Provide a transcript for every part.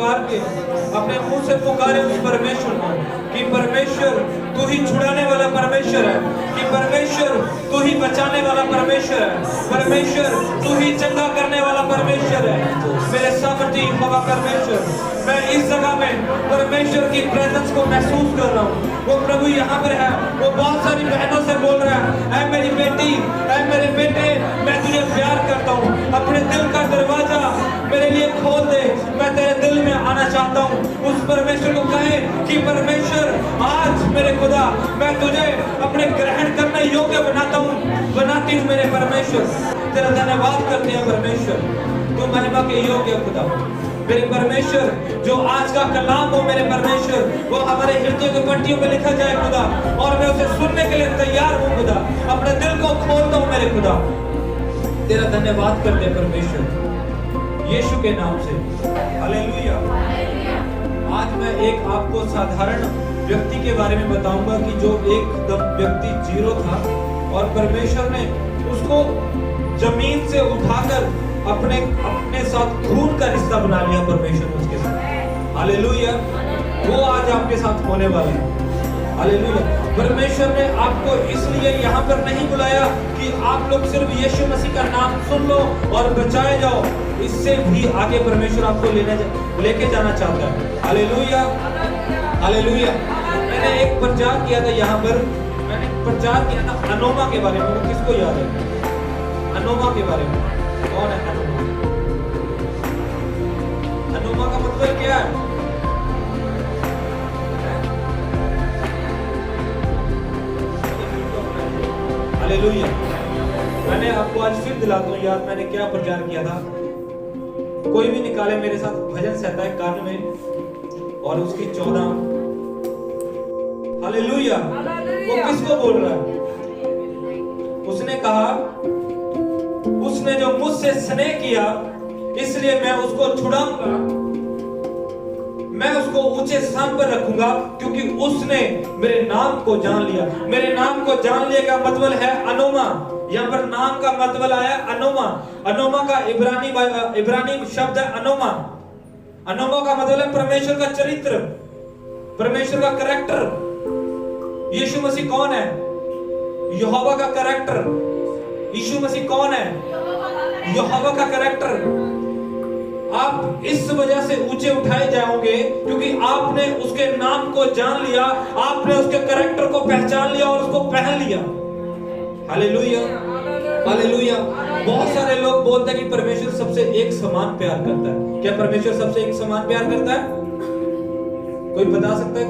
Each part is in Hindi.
पुकार के, अपने मुंह से पुकारे उस परमेश्वर को कि परमेश्वर तू ही छुड़ाने वाला परमेश्वर है, कि परमेश्वर तू ही बचाने वाला परमेश्वर है, परमेश्वर तू ही चंगा करने वाला परमेश्वर है। मेरे सामर्थ्य होगा परमेश्वर। मैं इस जगह में परमेश्वर की प्रेजेंस को महसूस कर रहा हूँ। वो प्रभु यहाँ पर है, वो बहुत सारी बहनों से बोल रहा है, ऐ मेरी बेटी, ऐ मेरे बेटे, मैं तुझे प्यार करता हूँ, अपने दिल का दरवाजा मेरे लिए खोल दे, मैं तेरे दिल में आना चाहता हूँ। उस परमेश्वर को कहे कि परमेश्वर आज मेरे खुदा मैं तुझे अपने ग्रहण करने योग्य बनाता हूँ, बनाती हूँ मेरे परमेश्वर। तेरा धन्यवाद करते हैं परमेश्वर, तू महिमा के योग्य खुदा। मेरे परमेश्वर जो आज का कलाम हो मेरे परमेश्वर, वो हमारे हृदय की पट्टियों में लिखा जाए खुदा, और मैं उसे सुनने के लिए तैयार हूँ खुदा। अपने दिल को खोलता हूँ मेरे खुदा। तेरा धन्यवाद करते हैं परमेश्वर यीशु के नाम से। हालेलुया। आज मैं एक आपको साधारण व्यक्ति के बारे में बताऊंगा कि जो एकदम व्यक्ति जीरो था और परमेश्वर ने उसको जमीन से उठाकर अपने साथ खून का रिश्ता बना लिया परमेश्वर ने उसके साथ। हालेलुया। वो आज आपके साथ होने वाला है। हालेलुया। परमेश्वर ने आपको इसलिए यहाँ पर नहीं बुलाया कि आप लोग सिर्फ यीशु मसीह का नाम सुन लो और बचाए जाओ। इससे भी आगे परमेश्वर आपको लेके जाना चाहता है। हालेलुया। हालेलुया। मैंने एक प्रचार किया था यहाँ पर, मैंने प्रचार किया था अनोमा के बारे में। वो किसको याद है अनोमा के बारे में? कौन है अनोमा? अनोमा का मतलब क्या है? हालेलुया। मैंने आपको आज फिर दिलाता हूँ याद, मैंने क्या प्रचार किया था। कोई भी निकाले मेरे साथ भजन सहता है कान में और उसकी 14। हालेलुया। वो किसको बोल रहा है? उसने कहा, उसने जो मुझसे स्नेह किया इसलिए मैं उसको छुड़ाऊंगा, मैं उसको ऊंचे स्थान पर रखूंगा, क्योंकि उसने मेरे नाम को जान लिया। मेरे नाम को जान लिया का मतलब है अनोमा। यहाँ पर नाम का मतलब आया अनोमा। अनोमा का इब्रानी शब्द है अनोमा। अनोमा का मतलब है परमेश्वर का चरित्र, परमेश्वर का कैरेक्टर। यीशु मसीह कौन है? यहोवा का कैरेक्टर। यीशु मसीह कौन है? यहोवा का कैरेक्टर। आप इस वजह से ऊंचे उठाए जाओगे क्योंकि आपने उसके नाम को जान लिया, आपने उसके कैरेक्टर को पहचान लिया और उसको पहन लिया। हालेलुया। हालेलुया। बहुत सारे लोग बोलते हैं कि परमेश्वर सबसे एक समान प्यार करता है। क्या परमेश्वर सबसे एक समान प्यार करता है? कोई बता सकता है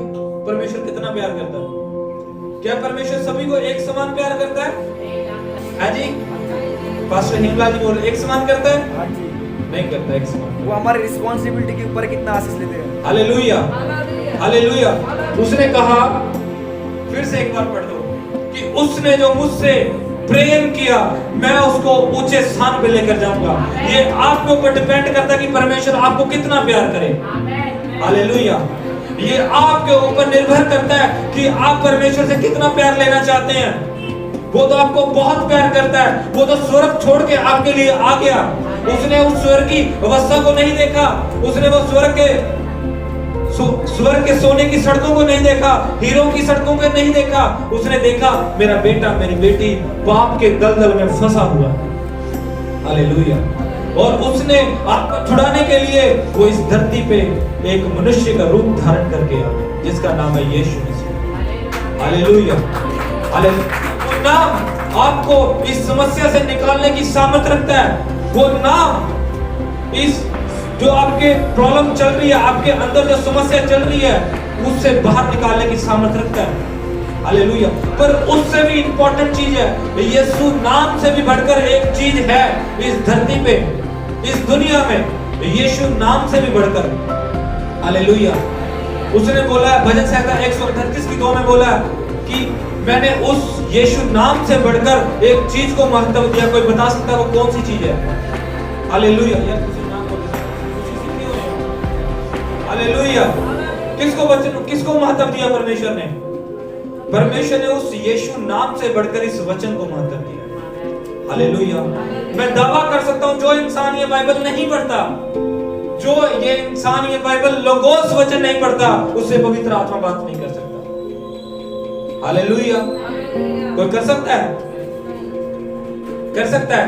परमेश्वर कितना प्यार करता है? क्या परमेश्वर सभी को एक समान प्यार करता है? हाँ जी। पास्टर हिमला जी बोल एक समान करता है? नहीं करता एक समान। वो हमारी रिस्पांसिबिलिटी के ऊपर कितना आशीष लेते हैं। हालेलुया। हालेलुया। उसने कहा, फिर से एक बार पढ़ दो, कि उसने जो मुझसे प्रेम किया मैं उसको ऊंचे स्थान पे लेकर जाऊंगा। ये आपके ऊपर डिपेंड करता है कि परमेश्वर आपको कितना प्यार करे। हालेलुया। ये आपके ऊपर निर्भर करता है कि आप परमेश्वर से कितना प्यार लेना चाहते हैं। वो तो आपको बहुत प्यार करता है, वो तो स्वर्ग छोड़ के आपके लिए आ गया। उसने उस स्वर्ग की अवस्था को नहीं देखा, उसने वो स्वर्ग के सोने की सड़कों को नहीं देखा, हीरो की सड़कों को नहीं देखा। उसने देखा मेरा बेटा मेरी बेटी पाप के दलदल में फंसा हुआ। हालेलुया। और उसने आपको छुड़ाने के लिए वो इस धरती पे एक मनुष्य का रूप धारण करके आया, जिसका नाम है यीशु मसीह। हालेलुया। हालेलुया। वो नाम आपको इस समस्या से निकालने की सामर्थ्य रखता है। वो नाम इस जो आपके प्रॉब्लम चल रही है, आपके अंदर जो समस्या चल रही है, उससे बाहर निकालने की सामर्थ्य रखता है। हालेलुया। पर उससे भी इंपॉर्टेंट चीज है, यीशु नाम से भी बढ़कर एक चीज है इस धरती पे, इस दुनिया में, यीशु नाम से भी बढ़कर। हालेलुया। उसने बोला है भजन संहिता 138 की 2 में बोला कि मैंने उस यीशु नाम से बढ़कर एक चीज को महत्व दिया। कोई बता सकता है वो कौन सी चीज है? हालेलुया। यार किसी नाम को हालेलुया। किसको महत्व दिया परमेश्वर ने? परमेश्वर ने उस यीशु नाम से बढ़कर इस वचन को महत्व दिया। हालेलुया। मैं दावा कर सकता हूं जो इंसान ये बाइबल नहीं पढ़ता, जो ये इंसान ये बाइबल लोगोस वचन नहीं पढ़ता, उससे पवित्र आत्मा बात नहीं कर सकता। हालेलुया। कोई कर सकता है? कर सकता है?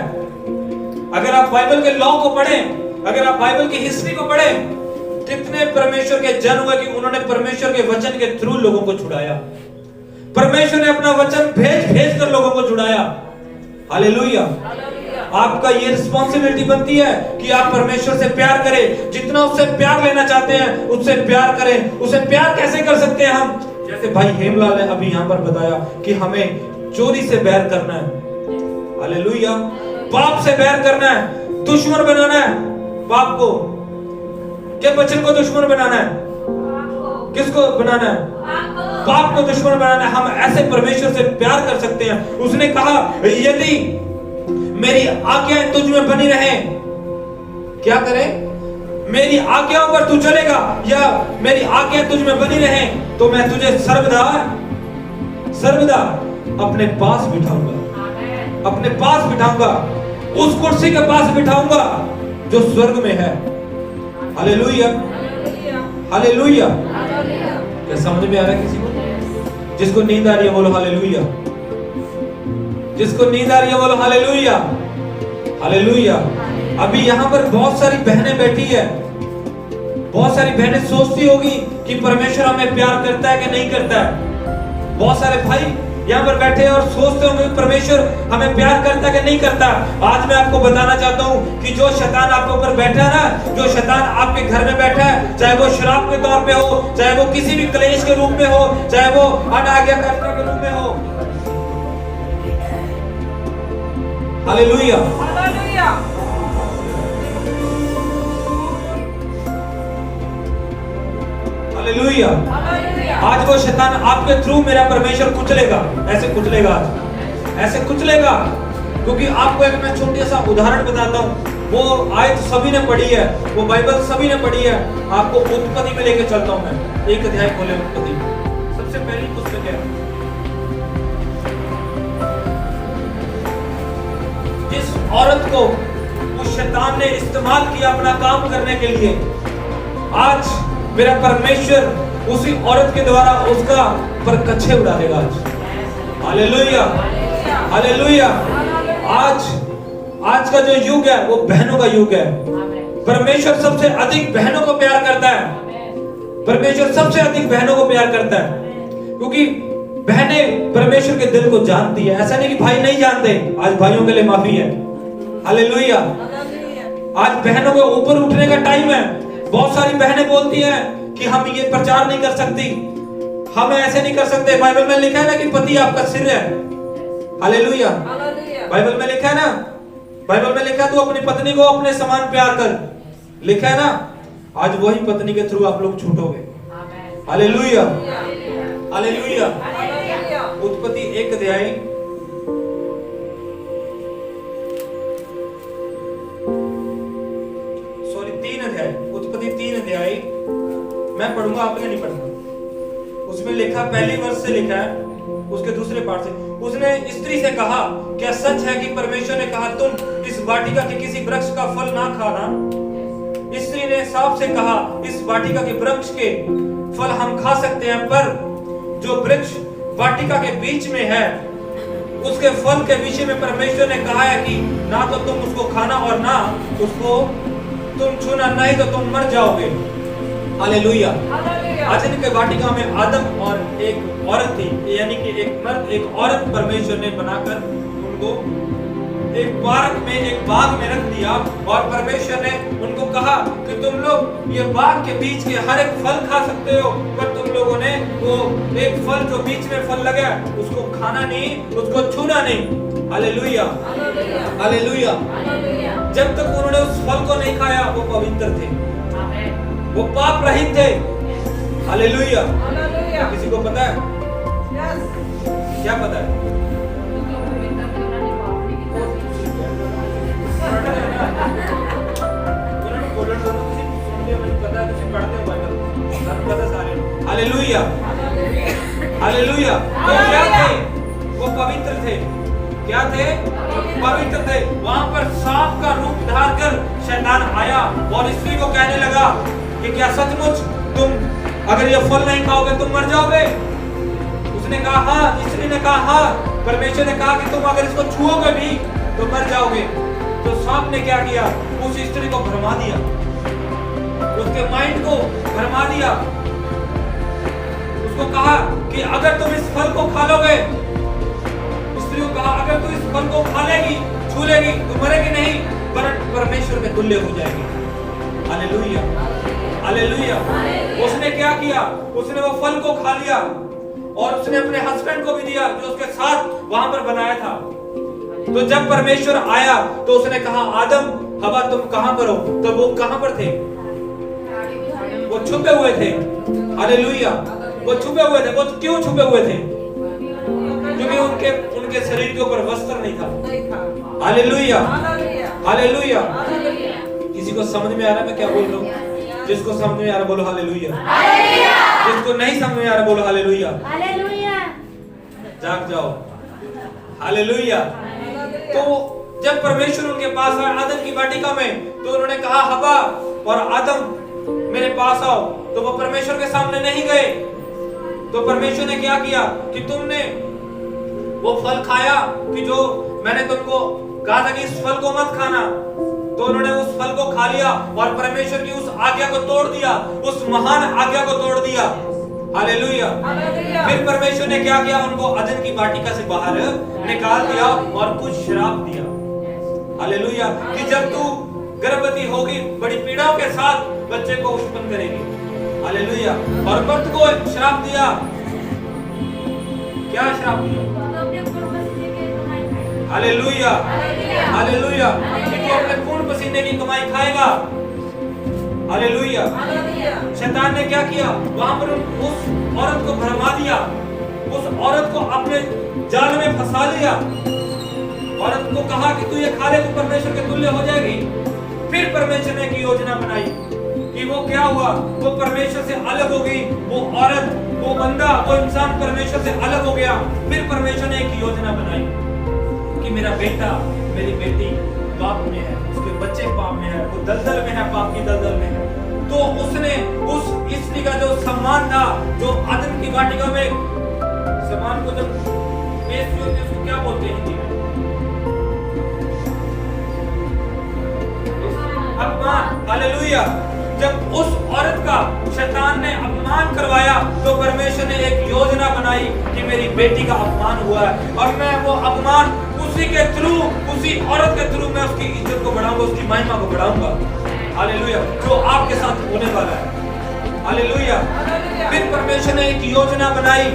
अगर आप बाइबल के लॉ को पढ़ें, अगर आप बाइबल की हिस्ट्री को पढ़ें, कितने परमेश्वर के जन हुए कि उन्होंने परमेश्वर के वचन के थ्रू लोगों को छुड़ाया। परमेश्वर ने अपना वचन भेज भेज कर लोगों को छुड़ाया। हालेलुया। आपका ये रिस्पॉन्सिबिलिटी बनती है कि आप परमेश्वर से प्यार करें, जितना उससे प्यार लेना चाहते हैं उससे प्यार करें। उसे प्यार कैसे कर सकते हैं हम? जैसे भाई हेमलाल ने अभी यहाँ पर बताया कि हमें चोरी से बैर करना है। हालेलुया। पाप से बैर करना है, दुश्मन बनाना है पाप को। क्या बच्चन को दुश्मन बनाना है? किसको बनाना है? पाप को दुश्मन बनाना है। हम ऐसे परमेश्वर से प्यार कर सकते हैं। उसने कहा यदि मेरी आज्ञाएं तुझ में बनी रहे, क्या करें? मेरी आज्ञाओं पर तू चलेगा या मेरी आज्ञाएं तुझ में बनी रहे, तो मैं तुझे सर्वदा सर्वदा अपने पास बिठाऊंगा, अपने पास बिठाऊंगा, उस कुर्सी के पास बिठाऊंगा जो स्वर्ग में है। हालेलुया। हालेलुया। क्या समझ में आ रहा है किसी को? जिसको नींद आ रही है बोलो हालेलुया। जिसको नींद आ रही है बोलो हालेलुया। हालेलुया। अभी यहाँ पर बहुत सारी बहनें बैठी है, बहुत सारी बहनें सोचती होगी कि परमेश्वर हमें प्यार करता है कि नहीं करता है। बहुत सारे भाई यहाँ पर बैठे हैं और सोचते होंगे परमेश्वर हमें प्यार करता है कि नहीं करता। आज मैं आपको बताना चाहता हूँ कि जो शैतान आपके ऊपर बैठा है ना, जो शैतान आपके घर में बैठा है, चाहे वो शराब के तौर पे हो, चाहे वो किसी भी क्लेश के रूप में हो, चाहे वो अनाज्ञाकारिता के रूप में हो। हालेलुया। हालेलुया। आज वो शैतान आपके थ्रू मेरा परमेश्वर कुचलेगा, ऐसे कुचलेगा, ऐसे कुचलेगा। क्योंकि आपको एक मैं छोटा सा उदाहरण बताता हूँ। वो आयत सभी ने पढ़ी है, वो बाइबल सभी ने पढ़ी है। आपको उत्पत्ति में लेके चलता हूँ मैं। एक अध्याय खोले उत्पत्ति, सबसे पहली पुस्तक है। जिस औरत को उस शैतान ने इस्तेमाल किया अपना काम करने के लिए, आज मेरा परमेश्वर उसी औरत के द्वारा उसका परकच्छे उड़ा देगा आज। हालेलुया। हालेलुया। आज का जो युग है वो बहनों का युग है। परमेश्वर सबसे अधिक बहनों को प्यार करता है। परमेश्वर सबसे अधिक बहनों को प्यार करता है, क्योंकि बहनें परमेश्वर के दिल को जानती है। ऐसा नहीं कि भाई नहीं जानते, आज भाइयों के लिए माफी है। हालेलुया। आज बहनों के ऊपर उठने का टाइम है। बहुत सारी बहनें बोलती हैं कि हम ये प्रचार नहीं कर सकती, हम ऐसे नहीं कर सकते। बाइबल में लिखा है ना कि पति आपका सिर है। हालेलुया। बाइबल में लिखा है ना, बाइबल में लिखा है तू अपनी पत्नी को अपने समान प्यार कर, लिखा है ना। आज वही पत्नी के थ्रू आप लोग छूटोगे। हालेलुया। हालेलुया। उत्पत्ति 1 अध्याय सॉरी 3 अध्याय, उत्पत्ति 3 अध्याय मैं पढ़ूंगा, आपने नहीं पढ़ना। उसमें लिखा, पहली वर्ष से लिखा है, उसके दूसरे पार्ट से। उसने स्त्री से कहा, क्या सच है कि परमेश्वर ने कहा तुम इस वाटिका के किसी वृक्ष का फल ना खाना? स्त्री ने सांप से कहा, इस वाटिका के वृक्ष के फल हम खा सकते हैं, पर जो वृक्ष वाटिका के बीच में है उसके फल के विषय में परमेश्वर ने कहा है कि ना तो तुम उसको खाना और ना उसको तुम छूना, नहीं तो तुम मर जाओगे। हालेलुया। आदम के वाटिका में आदम और एक औरत थी, यानी कि एक मर्द एक औरत परमेश्वर ने बनाकर उनको एक पार्क में, एक बाग में रख दिया। और परमेश्वर ने उनको कहा कि तुम लोग ये बाग के बीच के हर एक फल खा सकते हो, पर तुम लोगों ने वो एक फल जो बीच में फल लगा उसको खाना नहीं, उसको छूना नहीं। हालेलुया। हालेलुया। जब तक उन्होंने उस फल को नहीं खाया वो पवित्र थे, वो पाप रहित थे। हालेलुया। किसी को पता है? क्या पता है? हालेलुया। हालेलुया। वो क्या थे? वो पवित्र थे। क्या थे? पवित्र थे। वहां पर सांप का रूप धार कर शैतान आया और स्त्री को कहने लगा कि क्या सचमुच तुम अगर ये फल नहीं खाओगे तुम मर जाओगे? उसने कहा हाँ। स्त्री ने कहा हाँ। परमेश्वर ने कहा कि तुम अगर इसको छुओगे भी तो मर जाओगे। तो सांप ने क्या किया? उस स्त्री को भरमा दिया, उसके माइंड को भरमा दिया। उसको कहा कि अगर तुम इस फल को खा लोगे, स्त्री को कहा अगर तू इस फल को खा लेगी, छू लेगी तो मरेगी नहीं, पर परमेश्वर के तुल्य हो जाएगी। Hallelujah, hallelujah. उसने क्या किया? उसने वो फल को खा लिया और उसने अपने हस्बैंड को भी दिया जो उसके साथ वहां पर बनाया था। तो जब परमेश्वर आया तो उसने कहा आदम हवा तुम कहां पर हो? तो वो कहां पर थे? वो छुपे हुए थे। हालेलुया, वो छुपे हुए थे। वो क्यों छुपे हुए थे? क्योंकि उनके शरीर के ऊपर वस्त्र नहीं था। Hallelujah, hallelujah. किसी को समझ में आ रहा है मैं क्या बोल रहा हूँ? जिसको समझ में आ रहा बोलो हालेलुया। जिसको नहीं समझ में आ रहा बोलो हालेलुया। जाग जाओ। हालेलुया। तो जब परमेश्वर उनके पास आया आदम की वाटिका में, तो उन्होंने कहा हवा और आदम मेरे पास आओ। तो वो परमेश्वर के सामने नहीं गए। तो परमेश्वर ने क्या किया कि तुमने वो फल खाया कि जो मैंने तुमको कहा था कि इस फल को मत खाना। तो उन्होंने उस फल को खा लिया और परमेश्वर की उस आज्ञा को तोड़ दिया, उस महान आज्ञा को तोड़ दिया। हालेलुया। फिर परमेश्वर ने क्या किया? उनको अदन की वाटिका से बाहर निकाल दिया और कुछ श्राप दिया। हालेलुया। कि जब तू गर्भवती होगी बड़ी पीड़ाओं के साथ बच्चे को उत्पन्न करेगी। हालेलुया। और मर्द को श्राप दिया। क्या श्राप दिया? Hallelujah, hallelujah. कि तू अपने खून पसीने की कमाई खाएगा। हालेलुया। शैतान ने क्या किया? वहां पर उस औरत को भरमा दिया, उस औरत को अपने जाल में फंसा लिया। औरत को कहा कि तू ये खा ले तो परमेश्वर के तुल्य हो जाएगी। फिर परमेश्वर ने एक योजना बनाई कि वो क्या हुआ? वो परमेश्वर से अलग हो गई। वो औरत, वो बंदा, वो इंसान परमेश्वर से अलग हो गया। फिर परमेश्वर ने एक योजना बनाई कि मेरा बेटा, मेरी बेटी पाप में है, उसके बच्चे पाप में है, वो दलदल में है, पाप की दलदल में है। तो उसने उस स्त्री का जो सम्मान था, जो आदम की वाटिका में सम्मान को जब पेश होते हैं उसको क्या बोलते हैं हिंदी में? अपमान। हालेलुया। जब उस औरत का शैतान ने अपमान करवाया तो परमेश्वर ने एक योजना बनाई कि मेरी बेटी का अपमान हुआ है और मैं वो अपमान उसी के थ्रू, उसी औरत के थ्रू मैं उसकी इज्जत को बढ़ाऊंगा, उसकी महिमा को बढ़ाऊंगा। हालेलुया। जो आपके साथ होने वाला है। हालेलुया। फिर परमेश्वर ने एक योजना बनाई।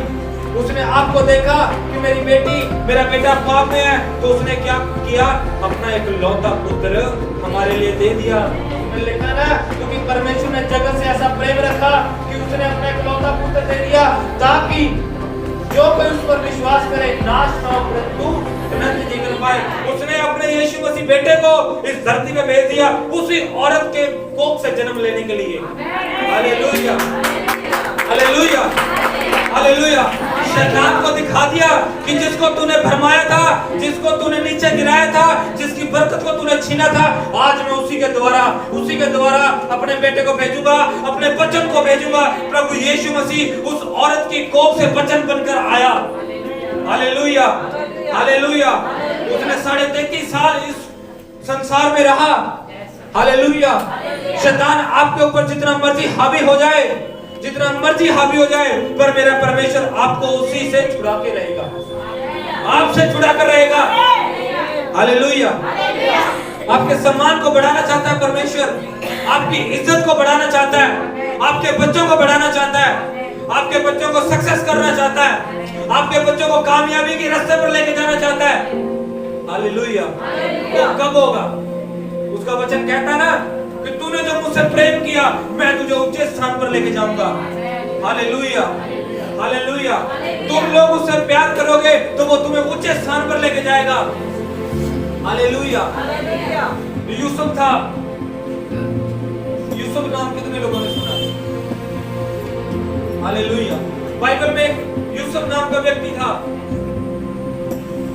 उसने आपको देखा कि मेरी बेटी, मेरा बेटा पाप में है, तो उसने क्या किया? अपना एक लौता पुत्र हमारे लिए दे दिया। लिखा ना, क्योंकि परमेश्वर ने जगत से ऐसा प्रेम रखा कि उसने अपना एक लौता पुत्र दे दिया ताकि जो कोई उस पर विश्वास करे नाश ना हो परंतु अनंत जीवन पाए। उसने अपने यीशु मसीह बेटे को इस धरती पे भेज दिया उसी औरत के कोख से जन्म लेने के लिए। Hallelujah, hallelujah, hallelujah. शैतान को दिखा दिया कि जिसको तूने भरमाया था, जिसको तूने नीचे गिराया था, जिसकी बरकत को तूने छीना था, आज मैं उसी के द्वारा अपने बेटे को भेजूंगा, अपने वचन को भेजूंगा। प्रभु यीशु मसीह उस औरत की कोख से वचन बनकर आया। Hallelujah, hallelujah. उसने 33.5 साल इस संसार में रहा। हालेलुया। शैतान आपके ऊपर जितना मर्जी हावी हो जाए, जितना मर्जी हावी हो जाए, पर मेरा परमेश्वर आपको उसी से छुड़ा के रहेगा, आपसे छुड़ा कर रहेगा। हालेलुया। आपके सम्मान को बढ़ाना चाहता है परमेश्वर, आपकी इज्जत को बढ़ाना चाहता है, आपके बच्चों को बढ़ाना चाहता है, आपके बच्चों को सक्सेस करना चाहता है, आपके बच्चों को कामयाबी के रास्ते पर लेके जाना चाहता है। हालेलुया। वो कब होगा? उसका वचन कहता है ना कि तूने जो मुझसे प्रेम किया मैं तुझे ऊंचे स्थान पर लेके जाऊंगा। Hallelujah, hallelujah. तुम लोग उससे प्यार करोगे तो वो तुम्हें ऊंचे स्थान पर लेके जाएगा। हालेलुया। यूसुफ था, यूसुफ नाम कितने लोगों ने सुना? हालेलुया। बाइबल में यूसुफ नाम का व्यक्ति था।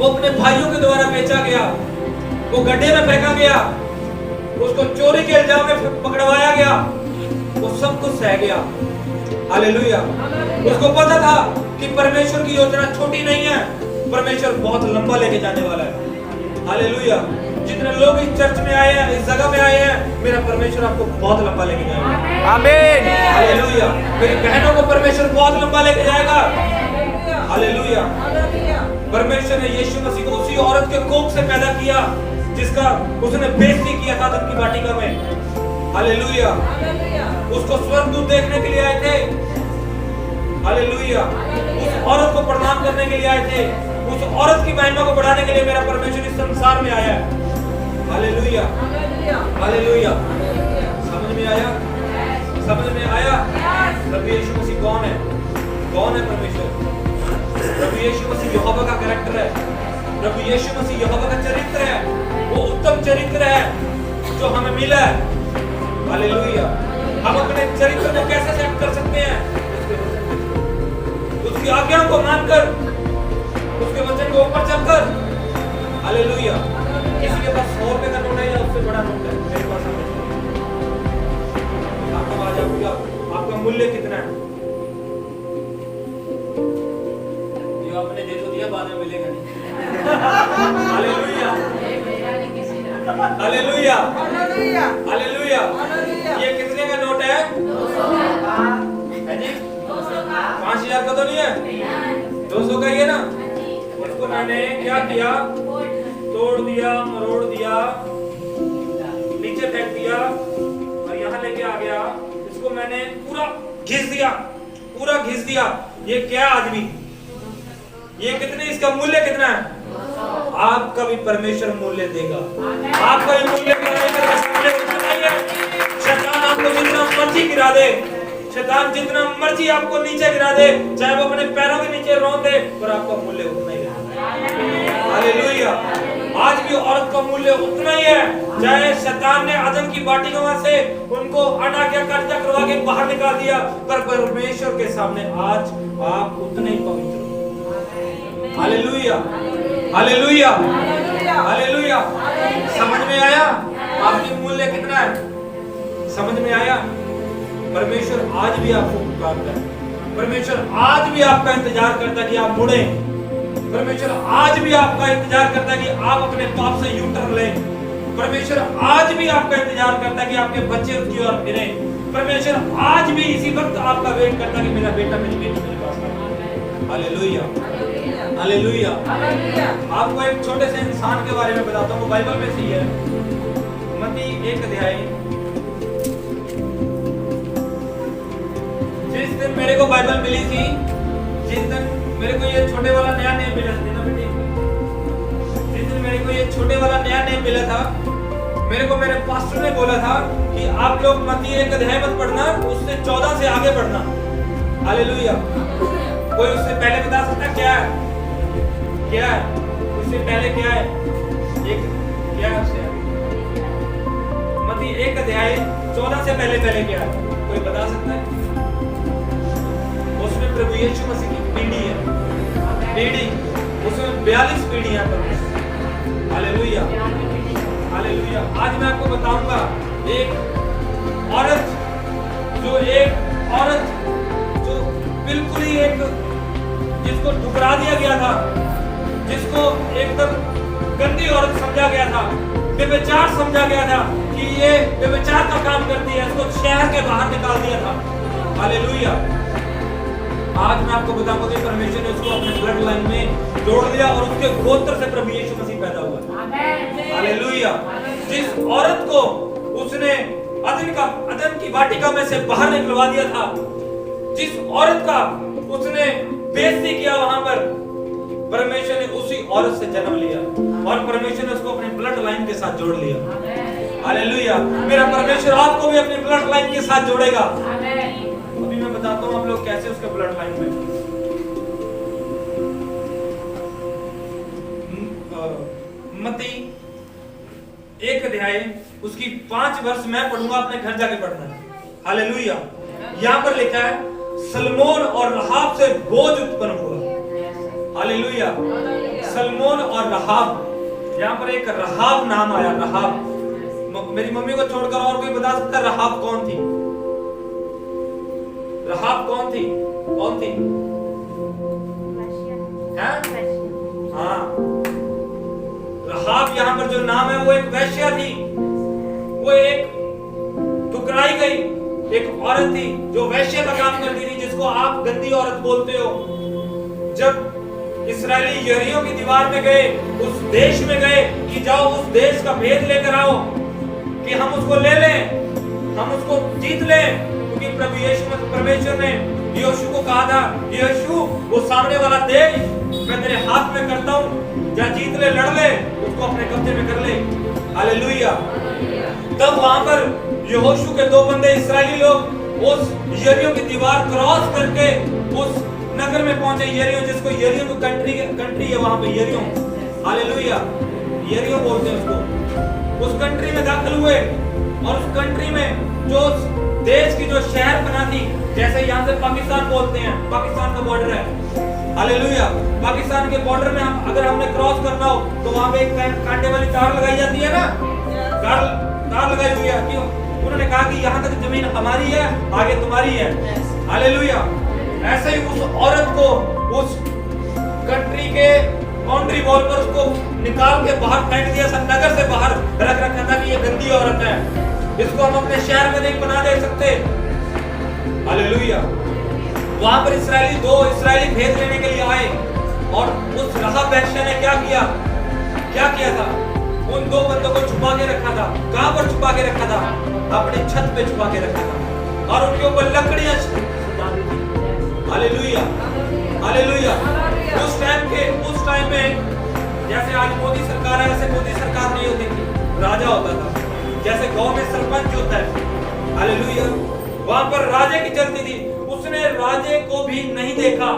वो अपने भाइयों के द्वारा बेचा गया, वो गड्ढे में फेंका गया, उसको चोरी के इल्जाम में पकड़वाया गया, वो सब कुछ सह गया। हालेलुया। उसको पता था कि परमेश्वर की योजना छोटी नहीं है, परमेश्वर बहुत लंबा लेके जाने वाला है। हालेलुया। जितने लोग इस चर्च में आए हैं, इस जगह में आए हैं, मेरा परमेश्वर आपको बहुत लंबा लेके जाएगा। आमीन। हालेलुया। मेरी बहनों को परमेश्वर बहुत लंबा लेके जाएगा। हालेलुया। परमेश्वर ने यीशु मसीह को उसी औरत के कोख से पैदा किया जिसका उसने बेइज्जती किया था अदन की वाटिका में। हालेलुया। उसको स्वर्गदूत देखने के लिए आए थे। हालेलुया। उस औरत को प्रणाम करने के लिए आए थे। उस औरत की महिमा को बढ़ाने के लिए मेरा परमेश्वर इस संसार में आया है। हालेलुया। हालेलुया। समझ में आया? समझ में आया? प्रभु यीशु मसीह कौन है? कौन है परमेश्वर? प्रभु यीशु मसीह यहोवा का कैरेक्टर है। प्रभु यीशु मसीह यहोवा का चरित्र है। वो उत्तम चरित्र है जो हमें मिला है। हालेलुया। हम अपने चरित्र को कैसे सेट कर सकते हैं? उसकी आज्ञा को मानकर, उसके वचन के ऊपर चलकर। हालेलुया। किसी के पास 100 रुपए का नोट है या उससे बड़ा नोट है? मेरे पास आपका आवाज आपका मूल्य कितना है? जो आपने दे तो दिया, बाद में मिलेगा नहीं। हालेलुया। हालेलुया। हालेलुया। ये कितने का नोट है? 5,000 का तो नहीं है, 200 का ही है ना। उसको मैंने क्या किया? तोड़ दिया, मरोड़ दिया, नीचे फेंक दिया और यहाँ लेके आ गया। इसको मैंने पूरा घिस दिया, पूरा घिस दिया। ये क्या आदमी? ये कितने, इसका मूल्य कितना है? आपका भी परमेश्वर मूल्य देगा। आपका भी मूल्य परमेश्वर के सामने उतना ही है। शैतान आपको जितना मर्जी गिरा दे, शैतान जितना मर्जी आपको नीचे गिरा दे, चाहे वो अपने पैरों के नीचे रोन दे, पर आपका मूल्य उतना ही है। हालेलुया। आज भी औरत का मूल्य उतना ही है। चाहे शैतान ने आदम की वाटिका से उनको अनाज्ञाकारिता करवा के बाहर निकाल दिया, पर परमेश्वर के सामने आज आप उतने ही पवित्र हो। हालेलुया। हालेलुया। हालेलुया। समझ में आया? आपकी मूल्य कितना है? समझ में आया? परमेश्वर आज भी आपको पुकारता है। परमेश्वर आज भी आपका इंतजार करता है कि आप मुड़े। परमेश्वर आज भी आपका इंतजार करता है कि आप अपने पाप से यू टर्न लें। परमेश्वर आज भी आपका इंतजार करता है कि आपके बच्चे उसकी ओर फिरें। परमेश्वर आज भी इसी वक्त आपका वेट करता है कि मेरा बेटा, मेरी बेटी मेरे पास आए। हालेलुया। हालेलुया। आपको एक छोटे से इंसान के बारे में बताता हूँ, बाइबल में से ही है। मत्ती 1 अध्याय। जिस दिन मेरे को बाइबल मिली थी, जिस दिन मेरे को ये छोटे वाला नया नेम मिला था बेटी, जिस दिन मेरे को ये छोटे वाला नया नेम मिला था, मेरे को मेरे पास्टर ने बोला था कि आप लोग मत्ती 1 अध्याय मत पढ़ना, उससे 14 से आगे पढ़ना। हालेलुया। कोई उससे पहले बता सकता है क्या है? क्या है उससे पहले? क्या है? एक क्या है उससे? मत्ती 1 अध्याय 14 से पहले क्या है? कोई बता सकता है? उसमें प्रभु यीशु मसीह की पीढ़ी है, पीढ़ी। उसमें 42 पीढ़ियां पर। हालेलुया। हालेलुया। आज मैं आपको बताऊंगा एक औरत जो बिल्कुल ही एक, जिसको ठुकरा दिया गया था, जिसको एकदम गंदी औरत समझा गया था, व्यभिचार समझा गया था कि ये व्यभिचार का काम करती है, इसको शहर के बाहर निकाल दिया था। हालेलुया। आज मैं आपको बताऊंगा कि परमेश्वर ने उसको अपने ब्लड लाइन में जोड़ लिया और उसके गोत्र से प्रभु यीशु मसीह पैदा हुआ। हालेलुया। जिस औरत को उसने अदन की वाटिका में से बाहर निकलवा दिया था, जिस औरत का उसने बेइज्जती किया, वहां पर परमेश्वर ने उसी औरत से जन्म लिया और परमेश्वर ने उसको अपने ब्लड लाइन के साथ जोड़ लिया। हालेलुया। मेरा परमेश्वर आपको भी अपनी ब्लड लाइन के साथ जोड़ेगा। अभी मैं बताता हूं आप लोग कैसे उसके ब्लड लाइन में। मत्ती 1 अध्याय उसकी 5 वर्ष मैं पढ़ूंगा, अपने घर जाके पढ़ना। हालेलुया। यहाँ पर लिखा है सलमोन और रहाब से बोझ उत्पन्न हुआ। हालेलुया। सलमोन और रहाब, यहाँ पर एक रहाब नाम आया। रहाब, मेरी मम्मी को छोड़कर और कोई बता सकता है रहाब कौन थी? रहाब कौन थी? कौन थी? हाँ, रहाब यहाँ पर जो नाम है वो एक वेश्या थी। वो एक ठुकराई गई एक औरत थी जो वेश्या का काम करती थी, जिसको आप गंदी औरत बोलते हो। जब इस्राएली यरीहो की दीवार में गए, उस देश में गए कि जाओ उस देश का भेद लेकर आओ कि हम उसको ले लें, हम उसको जीत लें, क्योंकि प्रभु यीशु परमेश्वर ने यहोशू को कहा था, यहोशू वो सामने वाला देश मैं तेरे हाथ में करता हूँ, जा जीत ले, लड़ ले, उसको अपने कब्जे में कर ले। हालेलुया। तब वहां पर यहोशू के दो बंदे इस्राएली लोग उस यरीहो की दीवार क्रॉस करके उस नगर में पहुंचे, यरीहो, जिसको यरीहो की कंट्री है वहां पे यरीहो। हालेलुया, यरीहो बोलते हैं उसको। उस कंट्री में दाखिल हुए और उस कंट्री में जो देश की जो शहर बना थी, जैसे यहाँ से पाकिस्तान बोलते हैं, पाकिस्तान का बॉर्डर है। हालेलुया। पाकिस्तान के बॉर्डर में अगर हमने क्रॉस करना हो तो वहां पे एक कांटे वाली तार लगाई जाती है ना, तार लगाई हुई है। क्यों? उन्होंने कहा कि यहाँ तक जमीन हमारी है, आगे तुम्हारी है। हालेलुया। ऐसे ही उस औरत को उस कंट्री के बाउंड्री वॉल पर उसको निकाल के बाहर फेंक दिया, सब नगर से बाहर रख रखा था कि ये गंदी औरत है, इसको हम अपने शहर में नहीं बना दे सकते। हालेलुया। वहां पर दो इस्राएली भेद लेने के लिए आए और उस रहाब वेश्या ने क्या किया था? उन दो बंदों को छुपा के रखा था। कहां पर छुपा के रखा था? अपनी छत पे छुपा के रखा था और उनके ऊपर लकड़ियां डाली थी। Hallelujah, hallelujah. उस टाइम में जैसे आज मोदी सरकार है, ऐसे मोदी सरकार नहीं होती थी, राजा होता था। जैसे गांव में सरपंच होता है, हालेलुया, वहां पर राजे की चलती थी। उसने राजे को भी नहीं देखा,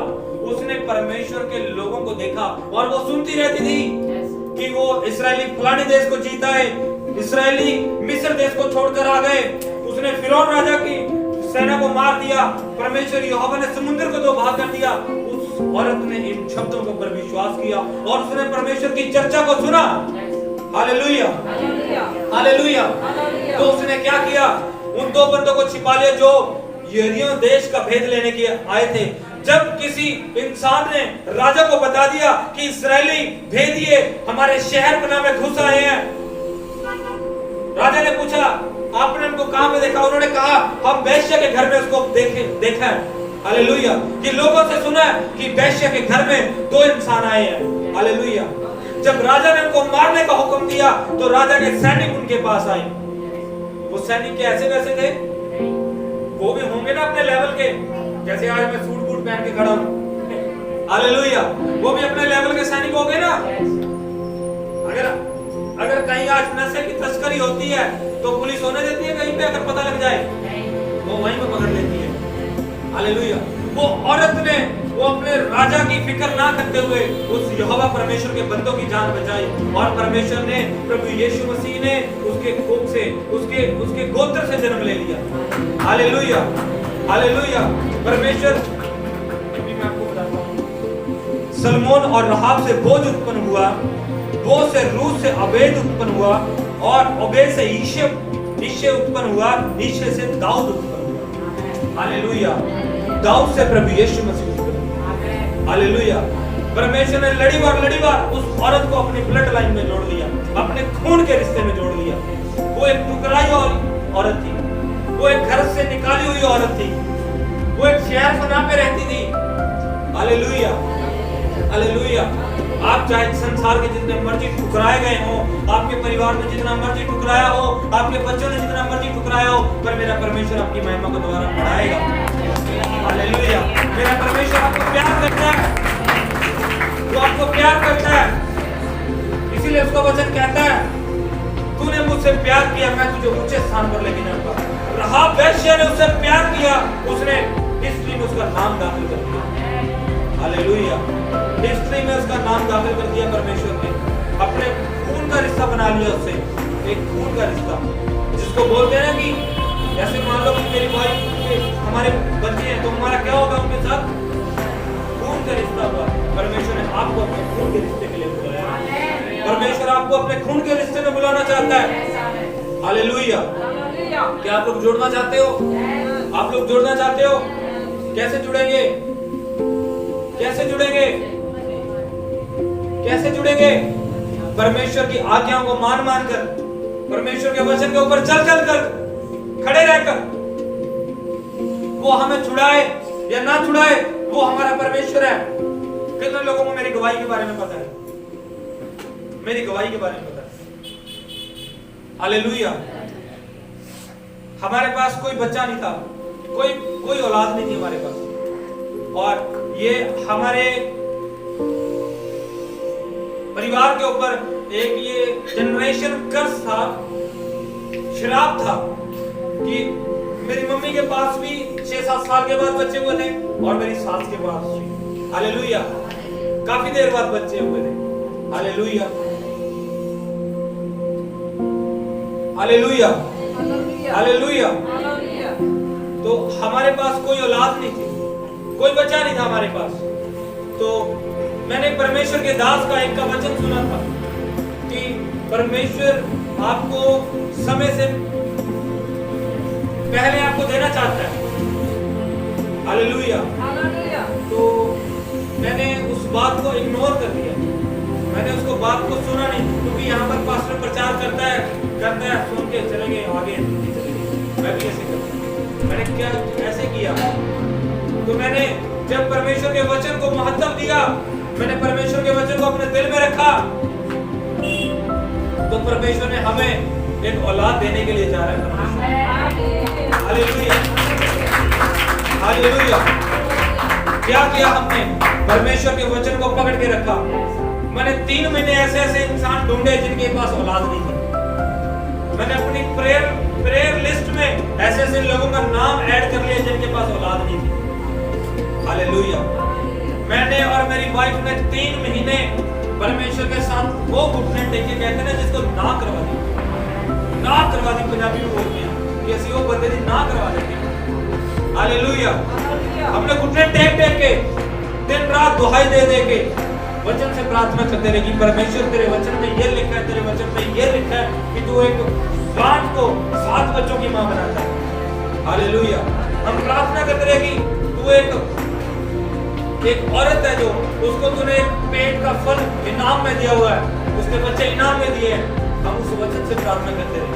उसने परमेश्वर के लोगों को देखा और वो सुनती रहती थी कि वो इस्राएली फलाने देश को जीता है, इस्राएली मिस्र देश को छोड़कर आ गए, उसने फिरौन राजा की सेना को मार दिया, परमेश्वर यहोवा ने समुद्र को दो भाग कर दिया। उस औरत ने इन शब्दों के ऊपर विश्वास किया और उसने परमेश्वर की चर्चा को सुना। Hallelujah, hallelujah. तो उसने क्या किया? उन दो बंदों को छिपा लिया जो यरीहो देश का भेद लेने के आए थे। जब किसी इंसान ने राजा को बता दिया कि इस्राएली भेदिए हमारे शहर बना में घुस आए हैं, राजा ने पूछा आपने उनको कहां पे देखा? उन्होंने कहा हम वेश्या के घर में उसको देखा है। हालेलुया। कि लोगों से सुना है कि वेश्या के घर में दो इंसान आए हैं। हालेलुया। जब राजा ने उनको मारने का हुक्म दिया तो राजा के सैनिक उनके पास आए। वो सैनिक के ऐसे वैसे थे, वो भी होंगे ना अपने लेवल के, जैसे आज मैं सूट बूट पहन के खड़ा हूं। हालेलुया। वो भी अपने लेवल के सैनिक हो गए ना। अगर कहीं आज नशे की तस्करी होती है तो पुलिस होने देती है कहीं पे? अगर पता लग जाए वो वहीं पे पकड़ लेती है। हालेलुया। वो औरत ने वो अपने राजा की फिक्र ना करते हुए उस यहोवा परमेश्वर के बंदों की जान बचाई और परमेश्वर ने, प्रभु यीशु मसीह ने उसके कोख से, उसके गोत्र से जन्म ले लिया। Hallelujah, hallelujah. परमेश्वर, अभी मैं आपको बताता हूं, सलमोन और रहाब से बोझ उत्पन्न हुआ, बोझ से रूस से अबेद उत्पन्न हुआ और अबेद से ईशे उत्पन्न हुआ, ईशे से दाऊद उत्पन्न हुआ। हालेलुया। दाऊद से प्रभु यीशु मसीह उत्पन्न। हालेलुया। परमेश्वर ने लड़ी बार उस औरत को अपनी ब्लड लाइन में जोड़ लिया, अपने खून के रिश्ते में जोड़ लिया। वो एक टुकराई औरत थी, वो एक घर से निकाली हुई औरत थी, वो एक शहर बना पे रहती थी। Hallelujah, hallelujah. आप चाहे संसार के जितने मर्जी ठुकराए गए हो, आपके परिवार में जितना मर्जी ठुकराया हो, आपके बच्चों ने जितना मर्जी ठुकराया हो, पर मेरा परमेश्वर आपकी महिमा को दोबारा बढ़ाएगा। हालेलुया। मेरा परमेश्वर आपको प्यार करता है, वो आपको प्यार करता है, इसीलिए उसका वचन कहता है तूने मुझसे प्यार किया, मैं तुझे ऊंचे स्थान पर लेके जाऊंगा। रहाब वेश्या ने उससे प्यार किया, उसने हिस्ट्री में उसका नाम दाखिल कर दिया। हालेलुया। हिस्ट्री में उसका नाम दाखिल कर दिया परमेश्वर ने, अपने खून का रिश्ता बना लिया उससे, एक खून का रिश्ता, जिसको बोलते हैं ना कि जैसे मान लो कि मेरी वाइफ हमारे बच्चे हैं तो हमारा क्या होगा उनके साथ? खून का रिश्ता हुआ। परमेश्वर ने आपको अपने खून के रिश्ते के लिए परमेश्वर आपको अपने खून के रिश्ते में बुलाना चाहता है। हालेलुया। क्या आप लोग जुड़ना चाहते हो? आप लोग जुड़ना चाहते हो? कैसे जुड़ेंगे? कैसे जुड़ेंगे? कैसे जुड़ेंगे? परमेश्वर की आज्ञाओं को मान मान कर, परमेश्वर के वचन के ऊपर चल चल कर, खड़े रहकर। वो हमें छुड़ाए या ना छुड़ाए, वो हमारा परमेश्वर है। कितने लोगों को मेरी गवाही के बारे में पता है? मेरी गवाही के बारे में पता है। हालेलुया। हमारे पास कोई बच्चा नहीं था, कोई औलाद नहीं थी हमारे पास, और ये हमारे परिवार के ऊपर एक ये जनरेशन कर्स था, श्राप था कि मेरी मम्मी के पास भी 6-7 साल के बाद बच्चे हुए थे और मेरी सास के पास भी। हालेलुया। काफी देर बाद बच्चे हुए थे। हालेलुया। हालेलुया। हालेलुया। तो हमारे पास कोई औलाद नहीं थी, कोई बच्चा नहीं था हमारे पास। तो मैंने परमेश्वर के दास का एक का वचन सुना था कि परमेश्वर आपको समय से पहले आपको देना चाहता है। हालेलुया। तो मैंने उस बात को इग्नोर कर दिया, मैंने उसको बात को सुना नहीं, क्योंकि यहाँ पर पास्टर प्रचार करता है, सुन के चलेंगे आगे, मैं भी ऐसे करता। मैंने क्या ऐसे किया? तो मैंने जब परमेश्वर के वचन को महत्व दिया, मैंने परमेश्वर के वचन को अपने दिल में रखा, तो परमेश्वर ने हमें एक औलाद देने के लिए जा रहा है। हालेलुया। हालेलुया। क्या किया हमने? परमेश्वर के वचन को पकड़ के रखा। मैंने 3 महीने ऐसे इंसान ढूंढे जिनके पास औलाद नहीं थी। मैंने अपनी प्रेयर लिस्ट में ऐसे लोगों का नाम ऐड कर लिया जिनके पास औलाद नहीं थी। हालेलुया। मैंने और मेरी वाइफ ने 3 महीने परमेश्वर के साथ वो घुटने टेके, कहते हैं ना जिसको ना करवा दी, पंजाबी में बोलते हैं कि ऐसी वो बंदे दी ना करवा देते। हालेलुया। हमने घुटने टेक के दिन रात दुहाई दे के वचन से प्रार्थना करते रहे कि परमेश्वर तेरे वचन में ये लिखा है, तेरे वचन में ये लिखा है कि तू एक बाप को 7 बच्चों की मां बनाता है। हालेलुया। हम प्रार्थना करते रहे कि तू एक औरत है जो उसको तूने पेट का फल इनाम में दिया हुआ है, उसके बच्चे इनाम में दिए हैं। हम उस वचन से प्रार्थना करते रहे,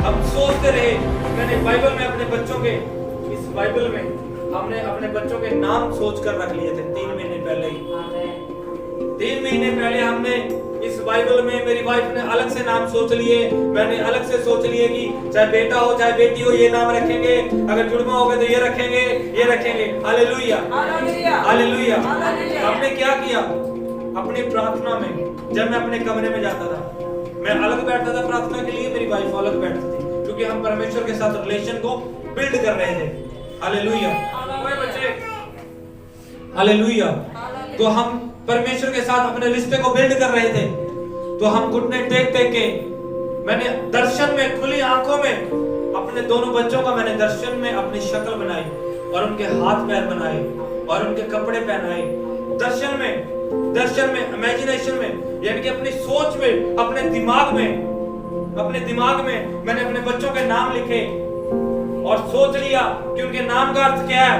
हम सोचते रहे। मैंने बाइबल में अपने बच्चों के, इस बाइबल में हमने अपने बच्चों के नाम सोचकर रख लिए थे 3 महीने पहले ही। 3 महीने पहले हमने इस बाइबल में, मेरी वाइफ ने अलग से नाम सोच लिए, मैंने अलग से सोच लिए कि चाहे बेटा हो चाहे बेटी हो ये नाम रखेंगे, अगर जुड़वा होगा तो ये रखेंगे। हालेलुया। हालेलुया। हमने क्या किया? अपनी प्रार्थना में जब मैं अपने कमरे में जाता था, मैं अलग बैठता था प्रार्थना के लिए, मेरी वाइफ अलग बैठती थी, क्योंकि हम परमेश्वर के साथ रिलेशन को बिल्ड कर रहे थे। हालेलुया। हालेलुया। तो हम परमेश्वर के साथ अपने रिश्ते को बिल्ड कर रहे थे। तो हम घुटने टेक के, मैंने दर्शन में, खुली आंखों में अपने दोनों बच्चों का मैंने दर्शन में अपनी शक्ल बनाई और उनके हाथ पैर बनाए और उनके कपड़े पहनाए। दर्शन में, इमेजिनेशन में, यानी कि अपनी सोच में, अपने दिमाग में मैंने अपने बच्चों के नाम लिखे और सोच लिया कि उनके नाम का अर्थ क्या है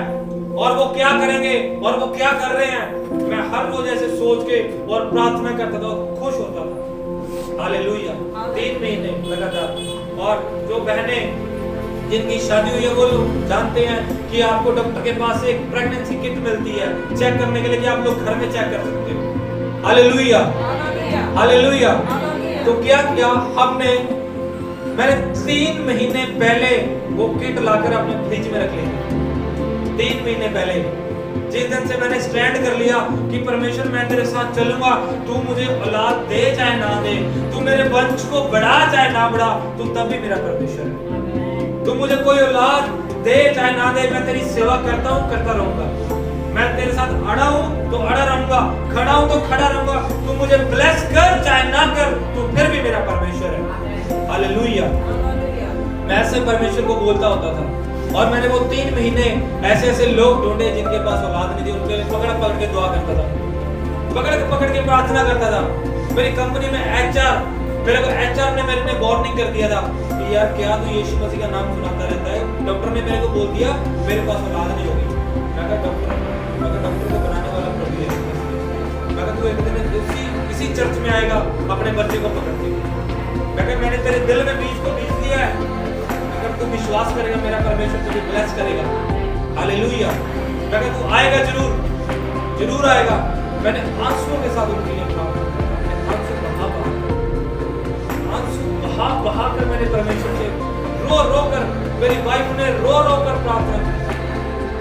और वो क्या करेंगे और वो क्या कर रहे हैं। मैं हर रोज ऐसे सोच के और प्रार्थना करता था, खुश होता था। हालेलुया। 3 महीने लगातार। और जो बहनें जिनकी शादी हुई है वो लोग जानते हैं कि आपको डॉक्टर के पास एक प्रेगनेंसी किट मिलती है चेक करने के लिए, कि आप लोग घर में चेक कर सकते हो। हालेलुया। हालेलुया। तो क्या किया हमने? मैंने 3 महीने पहले वो किट लाकर अपने फ्रिज में रख ली थी। 3 महीने पहले, जिस दिन से मैंने स्टैंड कर लिया कि परमेश्वर मैं तेरे साथ चलूंगा, तू मुझे औलाद दे चाहे ना दे, तू मेरे वंश को बढ़ा चाहे ना बढ़ा, तू तब भी मेरा परमेश्वर है। तू मुझे कोई औलाद दे चाहे ना दे, मैं तेरी सेवा करता रहूंगा। मैं तेरे साथ अड़ा हूं तो अड़ा रहूंगा, खड़ा हूं तो खड़ा रहूंगा। तू मुझे ब्लेस कर चाहे ना कर, तू फिर भी मेरा परमेश्वर है। हालेलुया। मैं ऐसे परमेश्वर को बोलता होता था। और मैंने वो 3 महीने ऐसे लोग ढूंढे जिनके पास औलाद नहीं थी, उनके लिए पकड़ के दुआ करता था, पकड़ के प्रार्थना करता था। मेरी कंपनी में एचआर, मेरे को एचआर ने मेरे ने वार्निंग कर दिया था कि यार क्या तू यीशु मसीह का नाम सुनाता रहता है। डॉक्टर ने मेरे को बोल दिया मेरे पास औलाद नहीं होगी। मैं कहा डॉक्टर को बनाने वाला प्रभु यीशु मसीह है। मैं कहा तू एक दिन इसी चर्च में आएगा अपने बच्चे को पकड़ के। मैं कहा मैंने तेरे दिल में बीज को बीज दिया है, अगर तू विश्वास करेगा मेरा परमेश्वर तुझे ब्लेस करेगा। हालेलुया। मैं कहा तू आएगा जरूर आएगा। मैंने आंसुओं के साथ उनके लिए प्रार्थना की। आंसू बहा कर मैंने परमेश्वर से रो कर, मेरी वाइफ ने रो कर प्रार्थना की।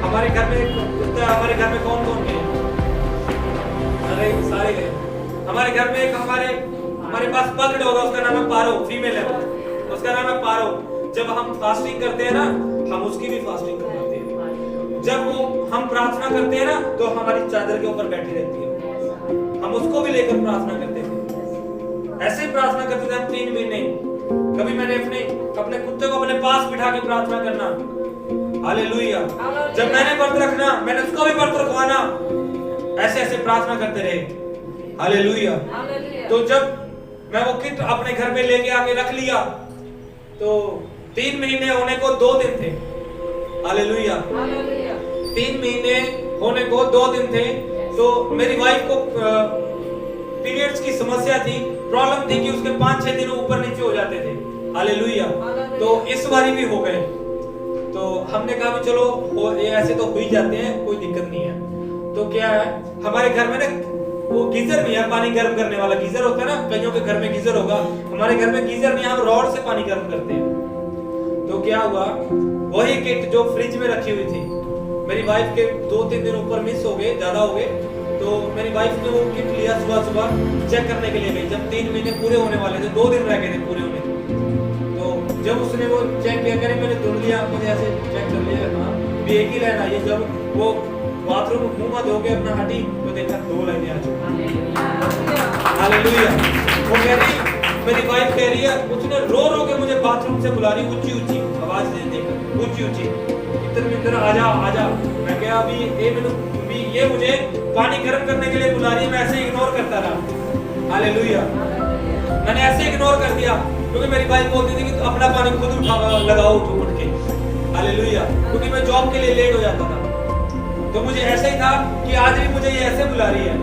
हमारे घर में हमारे घर में कौन गए? अरे सारे गए। हमारे घर में एक हमारे पास पगड़ होगा, उसका नाम है पारो, फीमेल है, उसका नाम है पारो। जब हम फास्टिंग करते हैं ना, हम उसकी भी फास्टिंग करवाते हैं। जब वो हम प्रार्थना करते हैं ना, तो हमारी चादर के ऊपर बैठी रहती है। हम उसको भी लेकर प्रार्थना करते थे। ऐसे ही प्रार्थना करते थे हम 3 महीने। कभी मैंने अपने कुत्ते को अपने पास बिठा के प्रार्थना करना। हालेलुया। जब मैंने व्रत रखना, मैंने उसको भी व्रत रखवाना। ऐसे प्रार्थना करते रहे। हालेलुया। तो जब मैं वो किट अपने घर में लेके आके रख लिया, तो 3 महीने होने को 2 दिन थे। हालेलुया। 3 महीने होने को 2 दिन थे। तो मेरी वाइफ को पीरियड्स की समस्या थी, प्रॉब्लम थी कि उसके 5-6 दिन ऊपर नीचे हो जाते थे। हालेलुया। तो इस बारी भी हो गए। तो हमने कहा भी चलो ये ऐसे तो हो ही जाते हैं, कोई दिक्कत नहीं है। तो क्या है, हमारे घर में ना वो गीजर नहीं है, पानी गर्म करने वाला गीजर होता है ना, कईयों के घर में गीजर होगा, हमारे घर में गीजर नहीं है, हम रॉड से पानी गर्म करते हैं। तो क्या हुआ, वही किट जो फ्रिज में रखी हुई थी, मेरी वाइफ के 2-3 दिन ऊपर मिस हो गए, ज्यादा हो गए। तो मेरी वाइफ ने वो किट लिया, सुबह चेक करने के लिए गई। जब 3 महीने पूरे होने वाले थे, 2 दिन रह गए थे पूरे होने। तो जब उसने वो चेक किया, करे मैंने ढूंढ लिया, मुझे ऐसे चेक कर लिया, हाँ भी एक ही लाइन आई है। जब वो बाथरूम में मुंह धो के अपना हटी तो देखा 2 लाइनें आ चुकी। हालेलुया। वो कह रही, मेरी वाइफ कह रही है, उसने रो के मुझे बाथरूम से बुला रही, ऊंची आवाज से देकर, ऊंची इधर आजा। मैं क्या अभी ये मुझे पानी गर्म करने के लिए बुला रही है, मैं ऐसे इग्नोर करता रहा। हालेलुया। मैंने ऐसे इग्नोर कर दिया, क्योंकि मेरी वाइफ बोलती थी कि अपना पानी खुद लगाओ उठ के। हालेलुया। क्योंकि मैं जॉब के लिए लेट हो जाता था। तो मुझे ऐसा ही था कि आज भी मुझे ये ऐसे बुला रही है।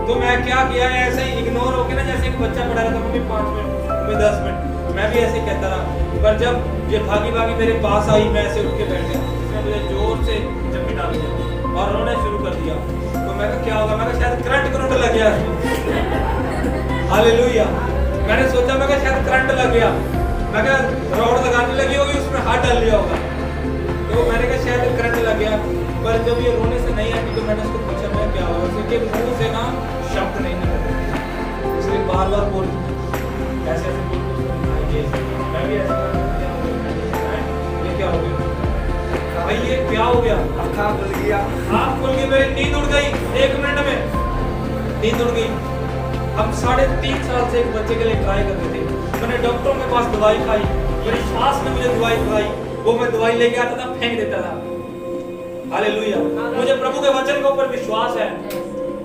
तो मैं क्या किया, ऐसे ही इग्नोर होके ना, जैसे कि बच्चा पढ़ा रहा था, मम्मी 5 मिनट, मम्मी 10 मिनट, मैं भी ऐसे कहता रहा। पर जब ये भागी मेरे पास आई, मैं ऐसे उठ के बैठ गया, उसने मुझे जोर से जमीन डाल दिया और रोना शुरू कर दिया। तो मैं क्या होगा, मैं शायद करंट लग गया। हालेलुया। मैंने सोचा मैं शायद करंट लग गया, मैं रॉड लगाने लगी होगी, उसमें हाथ डाल लिया होगा। तो मैंने कहा शायद करंट लग गया। पर जब ये रोने से नहीं आती, तो मैंने उसको पूछा मैं क्या हुआ, उसके मुंह से ना शब्द नहीं निकलते, इसलिए बार बोल ऐसे मैं भी ऐसा, ये क्या हो गया भाई, ये क्या हो गया, आँख खुल गई, मेरी नींद उड़ गई 1 मिनट में, नींद उड़ गई। हम 3.5 साल से एक बच्चे के लिए ट्राई करते थे। मैंने डॉक्टरों के पास दवाई खाई, मेरी सास ने मुझे दवाई खिलाई, वो मैं दवाई लेके आता था, फेंक देता था। हालेलुया। मुझे प्रभु के वचन के ऊपर विश्वास है,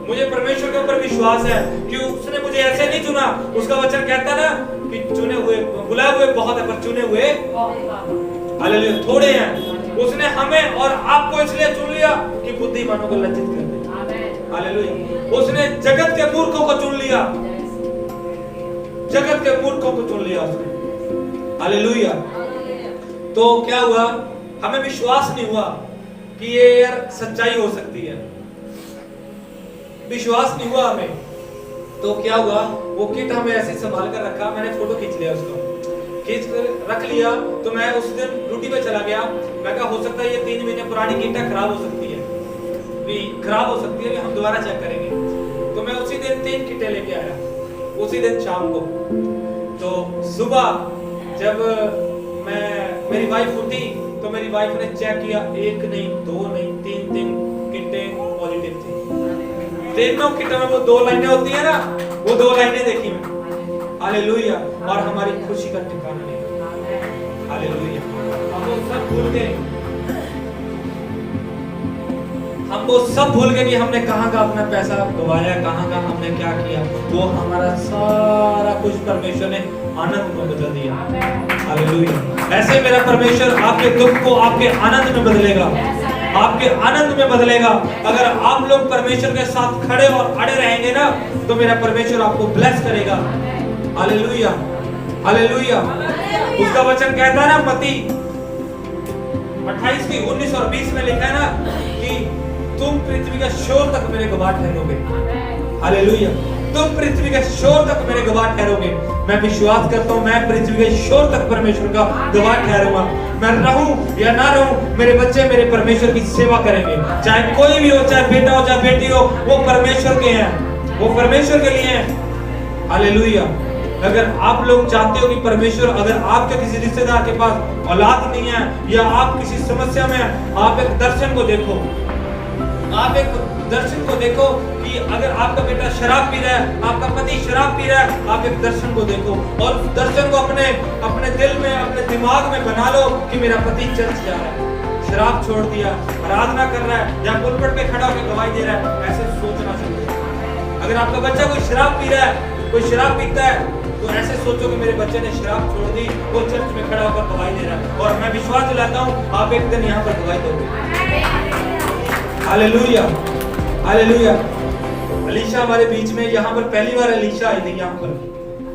मुझे परमेश्वर के ऊपर विश्वास है कि उसने मुझे ऐसे नहीं चुना। उसका वचन कहता ना कि चुने हुए, बुलाए हुए बहुत है, पर चुने हुए हालेलुया थोड़े हैं। उसने हमें और आपको इसलिए चुन लिया कि बुद्धिमानों को लज्जित कर दे। हालेलुया। उसने जगत के मूर्खों को चुन लिया, जगत के मूर्खों को चुन लिया उसने। हालेलुया। तो क्या हुआ, हमें विश्वास नहीं हुआ कि ये यार सच्चाई हो सकती है, विश्वास नहीं हुआ हमें। तो क्या हुआ, वो किट हमें ऐसे संभाल कर रखा, मैंने फोटो खींच लिया, उसको खींच कर रख लिया। तो मैं उस दिन ड्यूटी पे चला गया, मैं कहा हो सकता है ये 3 महीने पुरानी किट खराब हो सकती है, खराब हो सकती है, हम दोबारा चेक करेंगे। तो मैं उसी दिन 3 किटें लेके आया, उसी दिन शाम को। तो सुबह जब मेरी वाइफ उठी, तो मेरी वाइफ ने चेक किया, 1 नहीं 2 नहीं 3 किटें पॉजिटिव थी। तीनों किटों में वो 2 लाइनें होती है ना, वो 2 लाइनें देखी मैं। हालेलुया। और हमारी खुशी का ठिकाना नहीं। हालेलुया। हम वो सब भूल गए। हम वो सब भूल गए कि हमने कहाँ का अपना पैसा गवाया, कहाँ का हमने क्या किया। वो हमारा सारा कुछ परमेश्वर ने आनंद में बदल दिया। हालेलुया। ऐसे मेरा परमेश्वर आपके दुख को आपके आनंद में बदलेगा, आपके आनंद में बदलेगा। अगर आप लोग परमेश्वर के साथ खड़े और अड़े रहेंगे ना, तो मेरा परमेश्वर आपको ब्लेस करेगा। Hallelujah, hallelujah. उसका वचन कहता है ना, मत्ती 28 की 19 और 20 में लिखा है ना कि तुम पृथ्वी के शोर तक मेरे गवाह ठहरोगे। हालेलुया। तुम पृथ्वी के शोर तक मेरे गवाह ठहरोगे। मैं विश्वास करता हूँ, मैं पृथ्वी के शोर तक परमेश्वर का गवाह ठहरूंगा। मैं रहूं या ना रहूं, मेरे बच्चे मेरे परमेश्वर की सेवा करेंगे। चाहे कोई भी हो, चाहे बेटा हो चाहे बेटी हो, वो परमेश्वर के हैं, वो परमेश्वर के लिए हैं। हालेलुया। अगर आप लोग चाहते हो कि परमेश्वर, अगर आपके किसी रिश्तेदार के पास औलाद नहीं है या आप किसी समस्या में हैं, आप एक दर्शन को देखो, आप एक दर्शन को देखो कि अगर आपका बेटा शराब पी रहा है, आपका पति शराब पी रहा है, आप एक दर्शन को देखो और उस दर्शन को अपने दिल में, अपने दिमाग में बना लो कि मेरा पति चर्च जा रहा है, शराब छोड़ दिया, आराधना कर रहा है या पुलपट पे खड़ा होकर गवाही दे रहा है। ऐसे सोचना चाहिए। अगर आपका बच्चा कोई शराब पी रहा है, कोई शराब पीता है, तो ऐसे सोचो कि मेरे बच्चे ने शराब छोड़ दी, वो चर्च में खड़ा होकर गवाही दे रहा है। और मैं विश्वास दिलाता हूँ, आप एक दिन यहाँ पर गवाही दोगे। Hallelujah, hallelujah. अलीशा हमारे बीच में, यहाँ पर पहली बार अलीशा आई थी यहाँ पर।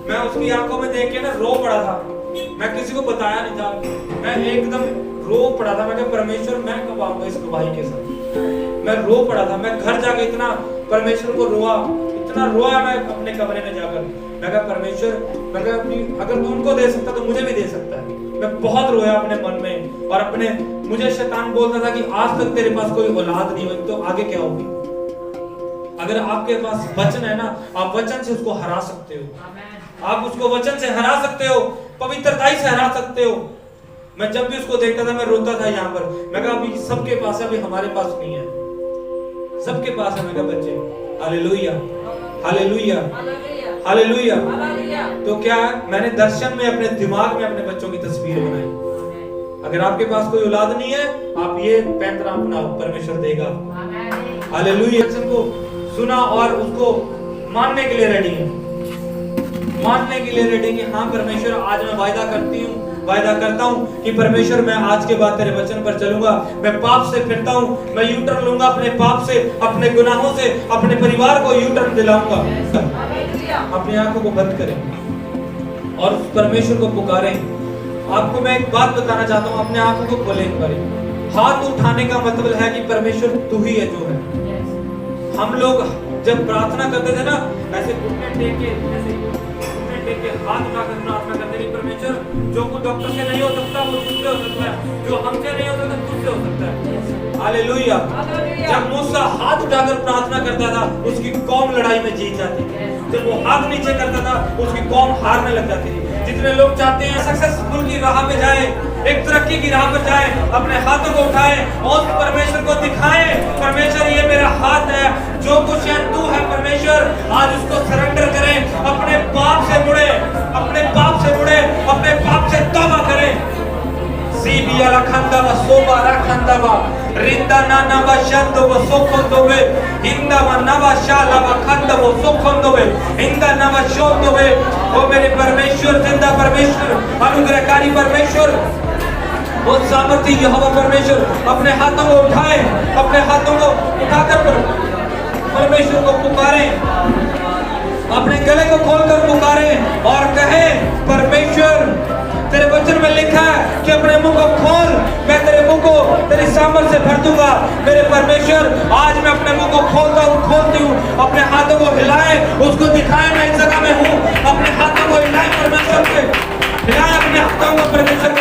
मैं उसकी आंखों में देख के ना रो पड़ा था। मैं किसी को बताया नहीं था, मैं एकदम रो पड़ा था। मैं कहा परमेश्वर, मैं कब आऊंगा इस गवाही के साथ। मैं रो पड़ा था। मैं घर जाके इतना परमेश्वर को रोआ, इतना रोया मैं अपने कमरे में जाकर। मैं कहा परमेश्वर, मैं कहा अगर तू उनको दे सकता तो मुझे भी दे सकता है। मैं बहुत रोया अपने मन में। और अपने, मुझे शैतान बोलता था कि आज तक तेरे पास कोई औलाद नहीं हुई, तो आगे क्या होगी। अगर आपके पास वचन है ना, आप वचन से उसको हरा सकते हो। आप उसको वचन से हरा सकते हो, पवित्रता से हरा सकते हो। मैं जब भी उसको देखता था, मैं रोता था यहाँ पर। मैं कहा अभी सबके पास है, अभी हमारे पास नहीं है। सबके पास है। मैं कहा बच्चे, हालेलुया, हालेलुया, हालेलुया। तो क्या है, मैंने दर्शन में अपने दिमाग में अपने बच्चों की तस्वीर बनाई। अगर आपके पास कोई औलाद नहीं है, आप ये पैंतरा अपनाओ, परमेश्वर देगा। हालेलुया। दर्शन को सुना और उसको मानने के लिए रेडी है, मानने के लिए रेडी कि हाँ परमेश्वर, आज मैं वायदा करता हूँ कि परमेश्वर, मैं आज के बाद तेरे वचन पर चलूंगा। मैं पाप से फिरता हूँ, मैं यू टर्न लूंगा अपने पाप से, अपने गुनाहों से, अपने परिवार को यू टर्न दिलाऊंगा। अपनी आंखों को बंद करें और उस परमेश्वर को पुकारें। आपको मैं एक बात बताना चाहता हूँ, अपने आंखों को खोलें एक बार। हाथ उठाने का मतलब है कि परमेश्वर तू ही है जो है। हम लोग जब प्रार्थना करते थे ना, ऐसे घुटने टेक के, ऐसे घुटने टेक के हाथ उठाकर प्रार्थना करते थे, परमेश्वर जो कुछ डॉक्टर से नहीं हो सकता वो तुझसे हो सकता है, जो हमसे नहीं हो सकता तुझसे हो सकता है। हालेलुया। जब मूसा हाथ उठाकर प्रार्थना करता था, उसकी कौम लड़ाई में जीत जाती थी। जब वो हाथ नीचे करता था, उसकी कौम हारने लग जाती थी। जितने लोग चाहते हैं सक्सेसफुल की राह पे जाए, एक तरक्की की राह पर जाए, अपने हाथों को उठाएं और परमेश्वर को दिखाएं, परमेश्वर ये मेरा हाथ है, जो कुछ है तू है परमेश्वर। आज उसको सरेंडर करें, अपने पाप से मुड़े, अपने पाप से मुड़े, अपने पाप से तौबा करें। सीबिया रखंदा व सोबा रखंदा व रिंदा नाना व शब्द व सोखंदोवे इंदा व नवा शाला व खंदा व सोखंदोवे इंदा नवा शोंदोवे। ओ मेरे परमेश्वर, जिंदा परमेश्वर, अनुग्रहकारी परमेश्वर, वो सामर्थी यहोवा परमेश्वर, अपने हाथों को उठाएं, अपने हाथों को उठाकर परमेश्वर को पुकारें, अपने गले को खोलकर पुकारें और कहें परमेश्वर, तेरे वचन में लिखा है कि अपने मुंह को खोल, मैं तेरे मुंह को तेरी सामर्थ से भर दूंगा। मेरे परमेश्वर, आज मैं अपने मुंह को खोलती हूँ। अपने हाथों को हिलाएं, उसको दिखाएं मैं इस जगह में हूँ। अपने हाथों को हिलाएं परमेश्वर के, हिलाएं अपने हाथों को परमेश्वर के।